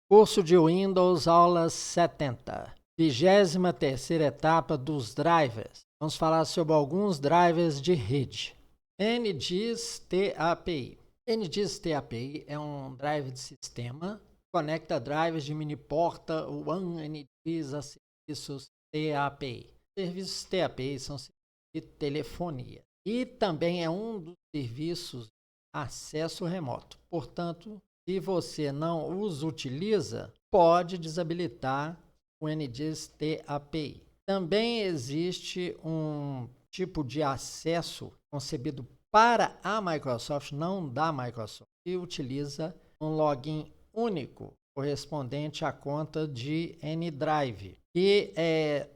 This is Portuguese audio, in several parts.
Curso de Windows, aula 70. 23ª etapa dos drivers. Vamos falar sobre alguns drivers de rede. NDIS-TAPI. NDIS-TAPI é um driver de sistema que conecta drivers de mini porta WAN NDIS a serviços TAPI. Serviços TAPI são serviços de telefonia e também é um dos serviços de acesso remoto. Portanto, se você não os utiliza, pode desabilitar o NDIS-TAPI. Também existe um tipo de acesso concebido para a Microsoft, não da Microsoft, que utiliza um login único correspondente à conta de N-Drive. E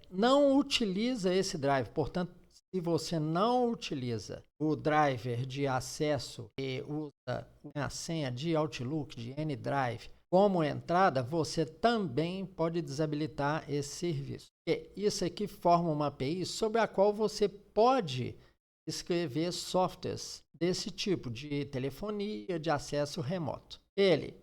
não utiliza esse drive, portanto, se você não utiliza o driver de acesso e usa a senha de Outlook, de N-Drive, como entrada, você também pode desabilitar esse serviço. E isso aqui forma uma API sobre a qual você pode escrever softwares desse tipo, de telefonia, de acesso remoto. Ele,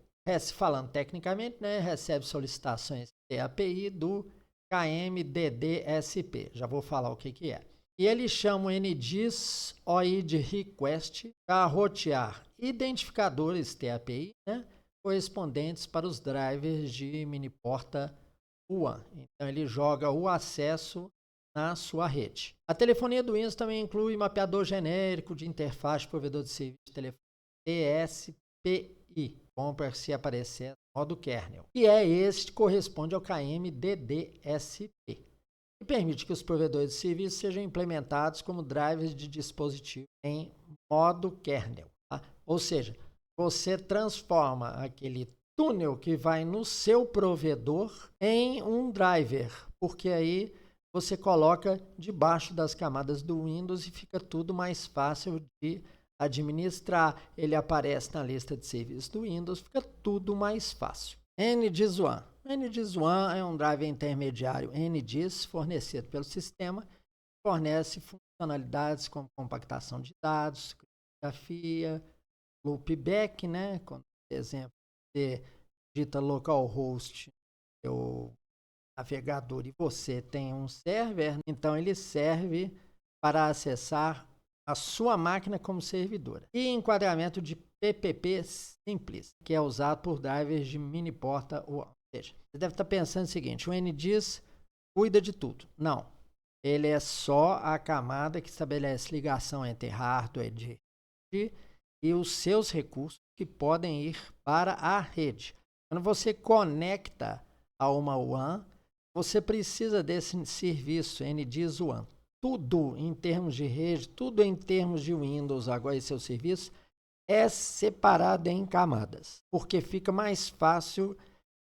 falando tecnicamente, recebe solicitações de API do KMDDSP. Já vou falar o que é. E ele chama o NDIS OID Request para rotear identificadores TAPI, correspondentes para os drivers de mini porta WAN. Então, ele joga o acesso na sua rede. A telefonia do Windows também inclui mapeador genérico de interface de provedor de serviço de telefone, TSPI, como se aparecer no modo kernel. E esse que corresponde ao KMDDSP, que permite que os provedores de serviço sejam implementados como drivers de dispositivo em modo kernel. Tá? Ou seja, você transforma aquele túnel que vai no seu provedor em um driver, porque aí você coloca debaixo das camadas do Windows e fica tudo mais fácil de administrar. Ele aparece na lista de serviços do Windows, fica tudo mais fácil. NDIS-WAN. NDIS-WAN é um driver intermediário NDIS fornecido pelo sistema, que fornece funcionalidades como compactação de dados, criptografia, loopback, quando, por exemplo, você digita localhost, seu navegador, e você tem um server, então ele serve para acessar a sua máquina como servidora. E enquadramento de PPP simples, que é usado por drivers de mini porta WAN. Ou seja, você deve estar pensando o seguinte: o NDIS cuida de tudo. Não. Ele é só a camada que estabelece ligação entre hardware e os seus recursos que podem ir para a rede. Quando você conecta a uma WAN, você precisa desse serviço NDIS WAN. Tudo em termos de rede, tudo em termos de Windows, agora e seu serviço, é separado em camadas, porque fica mais fácil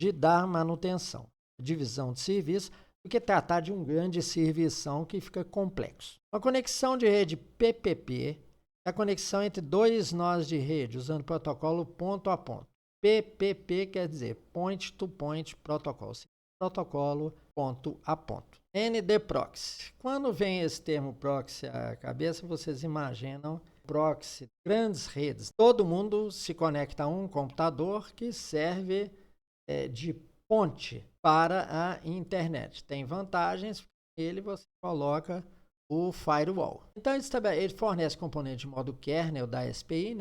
de dar manutenção, divisão de serviço, do que tratar de um grande servição que fica complexo. Uma conexão de rede PPP é a conexão entre dois nós de rede, usando o protocolo ponto a ponto. PPP quer dizer Point to Point Protocol, protocolo ponto a ponto. ND-Proxy. Quando vem esse termo proxy à cabeça, vocês imaginam proxy, grandes redes. Todo mundo se conecta a um computador que serve de ponte para a internet. Tem vantagens, ele você coloca o firewall. Então, ele fornece componente de modo kernel da SPI,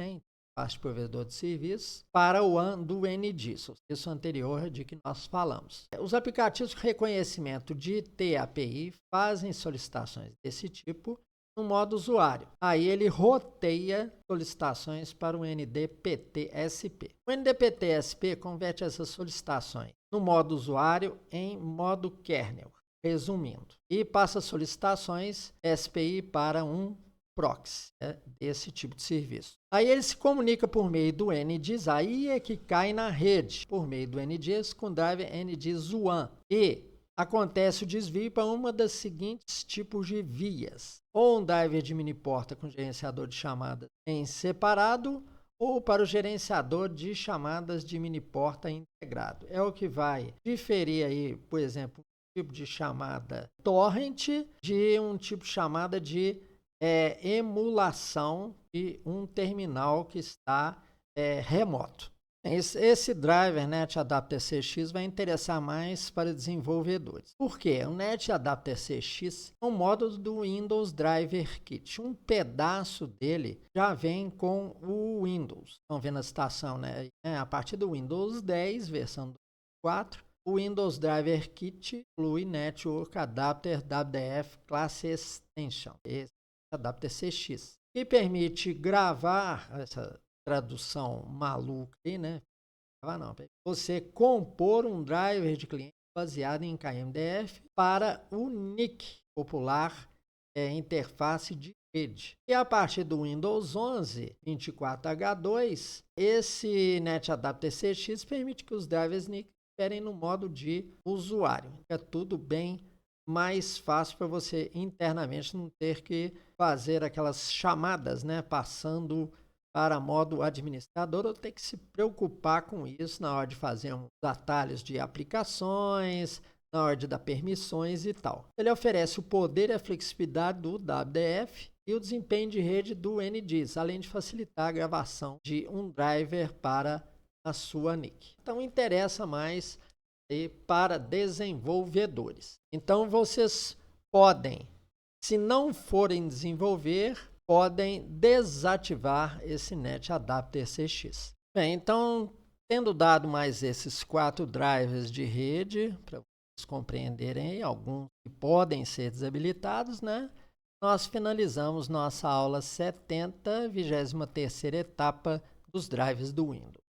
parte de provedor de serviços, para o WAN do NDIS, isso anterior de que nós falamos. Os aplicativos de reconhecimento de TAPI fazem solicitações desse tipo no modo usuário. Aí ele roteia solicitações para o NDPT-SP. O NDPT-SP converte essas solicitações no modo usuário em modo kernel, resumindo, e passa solicitações SPI para um proxy, desse tipo de serviço. Aí ele se comunica por meio do NDIS, aí é que cai na rede, por meio do NDIS com driver NDIS WAN. E acontece o desvio para uma das seguintes tipos de vias. Ou um driver de mini porta com gerenciador de chamadas em separado, ou para o gerenciador de chamadas de mini porta integrado. É o que vai diferir aí, por exemplo, um tipo de chamada torrent de um tipo de chamada de emulação de um terminal que está remoto. Esse driver NetAdapter CX vai interessar mais para desenvolvedores. Por quê? O NetAdapter CX é um módulo do Windows Driver Kit. Um pedaço dele já vem com o Windows. Estão vendo a citação, né? A partir do Windows 10, versão 4, o Windows Driver Kit inclui Network Adapter WDF Class Extension, esse Adapter CX, que permite gravar essa tradução maluca aí, né? Não, você compor um driver de cliente baseado em KMDF para o NIC, popular interface de rede. E a partir do Windows 11 24H2, esse NetAdapter CX permite que os drivers NIC operem no modo de usuário. É tudo bem mais fácil para você internamente não ter que fazer aquelas chamadas, né, passando para modo administrador, ou ter que se preocupar com isso na hora de fazer uns atalhos de aplicações, na hora de dar permissões e tal. Ele oferece o poder e a flexibilidade do WDF e o desempenho de rede do NDIS, além de facilitar a gravação de um driver para a sua NIC. Então, interessa mais para desenvolvedores. Então, vocês podem, se não forem desenvolver, podem desativar esse NetAdapter CX. Bem, então, tendo dado mais esses 4 drivers de rede, para vocês compreenderem alguns que podem ser desabilitados, né? Nós finalizamos nossa aula 70, 23ª etapa dos drivers do Windows.